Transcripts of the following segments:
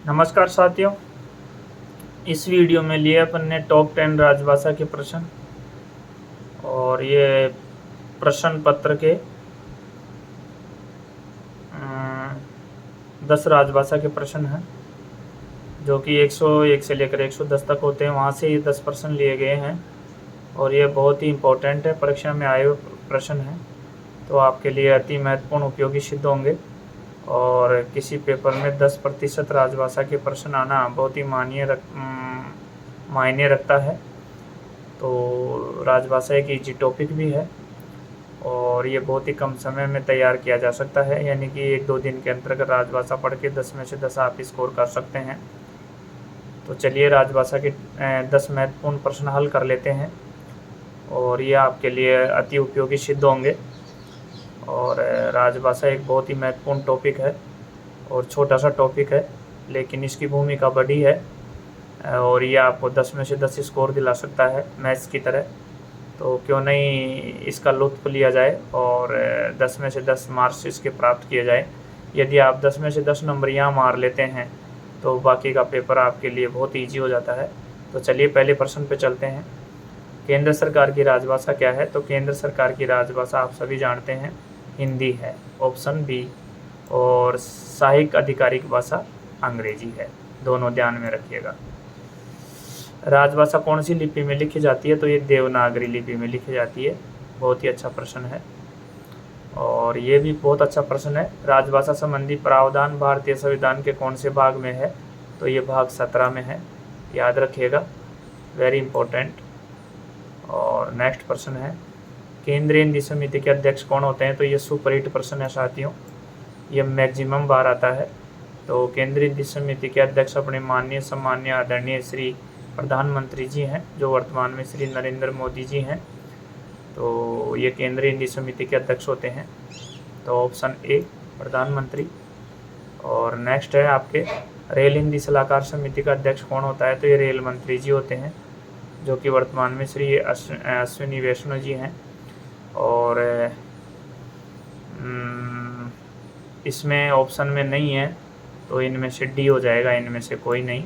नमस्कार साथियों, इस वीडियो में लिए अपन ने टॉप 10 राजभाषा के प्रश्न और ये प्रश्न पत्र के 10 राजभाषा के प्रश्न हैं जो कि 101 से लेकर 110 तक होते हैं। वहाँ से ये 10 प्रश्न लिए गए हैं और ये बहुत ही इम्पोर्टेंट है, परीक्षा में आए हुए प्रश्न हैं, तो आपके लिए अति महत्वपूर्ण उपयोगी सिद्ध होंगे। और किसी पेपर में 10% राजभाषा के प्रश्न आना बहुत ही मायने रखता है। तो राजभाषा एक ईजी टॉपिक भी है और ये बहुत ही कम समय में तैयार किया जा सकता है, यानी कि 1-2 दिन के अंतर्गत राजभाषा पढ़ के 10 में से 10 आप स्कोर कर सकते हैं। तो चलिए राजभाषा के 10 महत्वपूर्ण प्रश्न हल कर लेते हैं और ये आपके लिए अति उपयोगी सिद्ध होंगे। और राजभाषा एक बहुत ही महत्वपूर्ण टॉपिक है और छोटा सा टॉपिक है, लेकिन इसकी भूमिका बड़ी है और ये आपको 10 में से 10 स्कोर दिला सकता है मैथ्स की तरह। तो क्यों नहीं इसका लुत्फ़ लिया जाए और 10 में से 10 मार्क्स इसके प्राप्त किए जाए। यदि आप 10 में से 10 नंबर यहाँ मार लेते हैं तो बाकी का पेपर आपके लिए बहुत ईजी हो जाता है। तो चलिए पहले प्रश्न पे चलते हैं। केंद्र सरकार की राजभाषा क्या है? तो केंद्र सरकार की राजभाषा आप सभी जानते हैं हिंदी है, ऑप्शन बी। और सहायक आधिकारिक भाषा अंग्रेजी है, दोनों ध्यान में रखिएगा। राजभाषा कौन सी लिपि में लिखी जाती है? तो ये देवनागरी लिपि में लिखी जाती है। बहुत ही अच्छा प्रश्न है और ये भी बहुत अच्छा प्रश्न है। राजभाषा संबंधी प्रावधान भारतीय संविधान के कौन से भाग में है? तो ये भाग 17 में है, याद रखिएगा, वेरी इंपॉर्टेंट। और नेक्स्ट प्रश्न है, केंद्रीय निधि समिति के अध्यक्ष कौन होते हैं? तो ये सुपर हिट प्रश्न है साथियों, ये मैक्सिमम बार आता है। तो केंद्रीय निधि समिति के अध्यक्ष अपने माननीय सम्मान्य आदरणीय श्री प्रधानमंत्री जी हैं, जो वर्तमान में श्री नरेंद्र मोदी जी हैं। तो ये केंद्रीय निधि समिति के अध्यक्ष होते हैं। तो ऑप्शन ए प्रधानमंत्री। और नेक्स्ट है आपके रेल हिंदी सलाहकार समिति का अध्यक्ष कौन होता है? तो ये रेल मंत्री जी होते हैं, जो कि वर्तमान में श्री अश्विनी वैष्णव जी हैं। और इसमें ऑप्शन में नहीं है, तो इनमें से डी हो जाएगा, इनमें से कोई नहीं।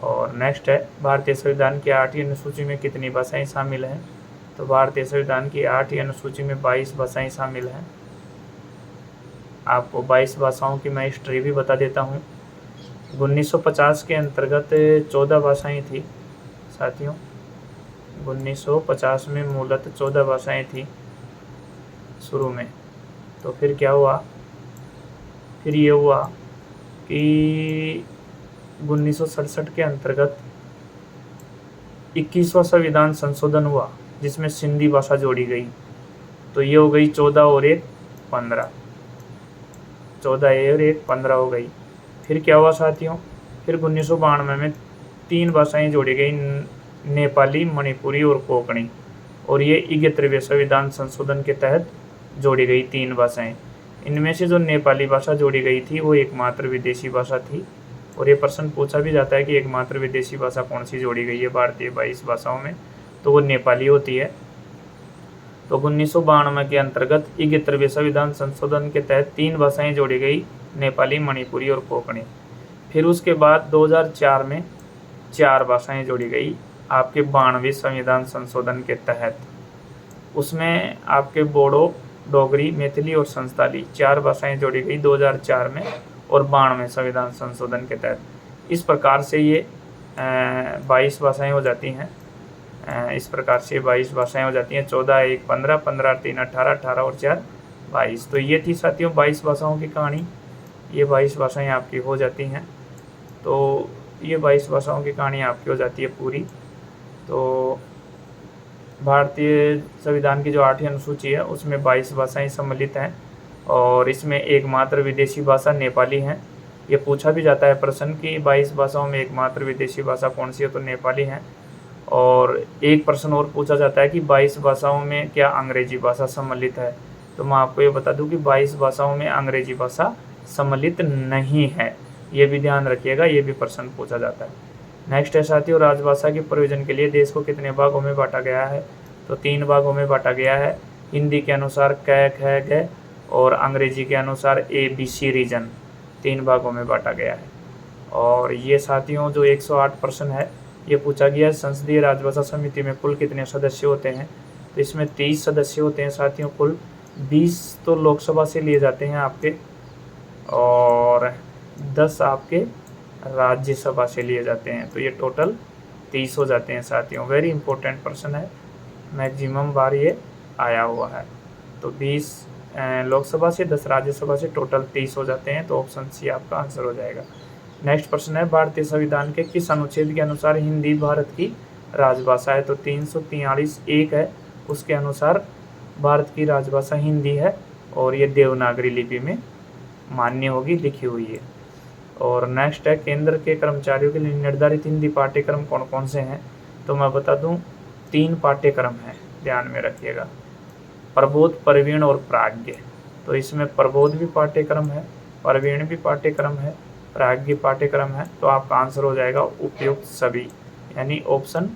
और नेक्स्ट है, भारतीय संविधान की 8वीं अनुसूची में कितनी भाषाएं शामिल हैं? तो भारतीय संविधान की 8वीं अनुसूची में 22 भाषाएं शामिल हैं। आपको 22 भाषाओं की मैं हिस्ट्री भी बता देता हूँ। 1950 के अंतर्गत 14 भाषाएं थी साथियों। 1950 में मूलतः 14 भाषाएं थी शुरू में। तो फिर क्या हुआ? फिर ये हुआ कि 1967 के अंतर्गत 21वां संविधान संशोधन हुआ, जिसमें सिंधी भाषा जोड़ी गई। तो ये हो गई 14 और 1 15, 14 और 1 15 हो गई। फिर क्या हुआ साथियों? फिर 1992 में 3 भाषाएं जोड़ी गई, नेपाली, मणिपुरी और कोंकणी। और ये 71वें संविधान संशोधन के तहत जोड़ी गई 3 भाषाएं। इनमें से जो नेपाली भाषा जोड़ी गई थी वो एकमात्र विदेशी भाषा थी। और ये प्रश्न पूछा भी जाता है कि एकमात्र विदेशी भाषा कौन सी जोड़ी गई है भारतीय 22 भाषाओं में? तो वो नेपाली होती है। तो 1992 के अंतर्गत 71वें संविधान संशोधन के तहत 3 भाषाएं जोड़ी गई, नेपाली, मणिपुरी और कोंकणी। फिर उसके बाद 2004 में 4 भाषाएं जोड़ी गई आपके 92वें संविधान संशोधन के तहत। उसमें आपके बोडो, डोगरी, मैथिली और संस्थाली 4 भाषाएं जोड़ी गई 2004 में और 92वें संविधान संशोधन के तहत। इस प्रकार से ये 22 भाषाएं हो जाती हैं। इस प्रकार से 22 भाषाएं हो जाती हैं। 14, 1 15, 15, 3 18, 18 और 4 22। तो ये थी साथियों 22 भाषाओं की कहानी। ये 22 भाषाएं आपकी हो जाती हैं। तो ये 22 भाषाओं की कहानी आपकी हो जाती है पूरी। तो भारतीय संविधान की जो 8वीं अनुसूची है उसमें 22 भाषाएं सम्मिलित हैं और इसमें एकमात्र विदेशी भाषा नेपाली है। ये पूछा भी जाता है प्रश्न कि 22 भाषाओं में एकमात्र विदेशी भाषा कौन सी है? तो नेपाली है। और एक प्रश्न और पूछा जाता है कि 22 भाषाओं में क्या अंग्रेजी भाषा सम्मिलित है? तो मैं आपको ये बता दूं कि 22 भाषाओं में अंग्रेजी भाषा सम्मिलित नहीं है। ये भी ध्यान रखिएगा, ये भी प्रश्न पूछा जाता है। नेक्स्ट है साथियों, राजभाषा के प्रयोजन के लिए देश को कितने भागों में बांटा गया है? तो 3 भागों में बांटा गया है। हिंदी के अनुसार क, ख, ग और अंग्रेजी के अनुसार ABC रीजन 3 भागों में बांटा गया है। और ये साथियों जो 108 प्रश्न है ये पूछा गया है संसदीय राजभाषा समिति में कुल कितने सदस्य होते हैं। तो इसमें 23 सदस्य होते हैं साथियों कुल। 20 तो लोकसभा से लिए जाते हैं आपके, और 10 आपके राज्यसभा से लिए जाते हैं। तो ये टोटल 30 हो जाते हैं साथियों। वेरी इंपॉर्टेंट प्रश्न है, मैक्सिमम बार ये आया हुआ है। तो 20 लोकसभा से, 10 राज्यसभा से, टोटल 30 हो जाते हैं। तो ऑप्शन सी आपका आंसर हो जाएगा। नेक्स्ट प्रश्न है भारतीय संविधान के किस अनुच्छेद के अनुसार हिंदी भारत की राजभाषा है। तो 343(1) है, उसके अनुसार भारत की राजभाषा हिंदी है और ये देवनागरी लिपि में मान्य होगी, लिखी हुई है। और नेक्स्ट है केंद्र के कर्मचारियों के लिए निर्धारित हिंदी पाठ्यक्रम कौन कौन से हैं। तो मैं बता दूं 3 पाठ्यक्रम हैं, ध्यान में रखिएगा, प्रबोध, प्रवीण और प्राज्ञ। तो इसमें प्रबोध भी पाठ्यक्रम है, प्रवीण भी पाठ्यक्रम है, प्राज्ञ पाठ्यक्रम है। तो आपका आंसर हो जाएगा उपयुक्त सभी, यानी ऑप्शन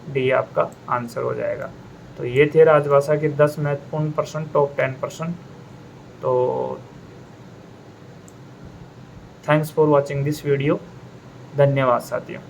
डी आपका आंसर हो जाएगा। तो ये थे राजभाषा के 10 महत्वपूर्ण प्रश्न, टॉप 10 प्रश्न। तो thanks for watching this video. धन्यवाद साथियों।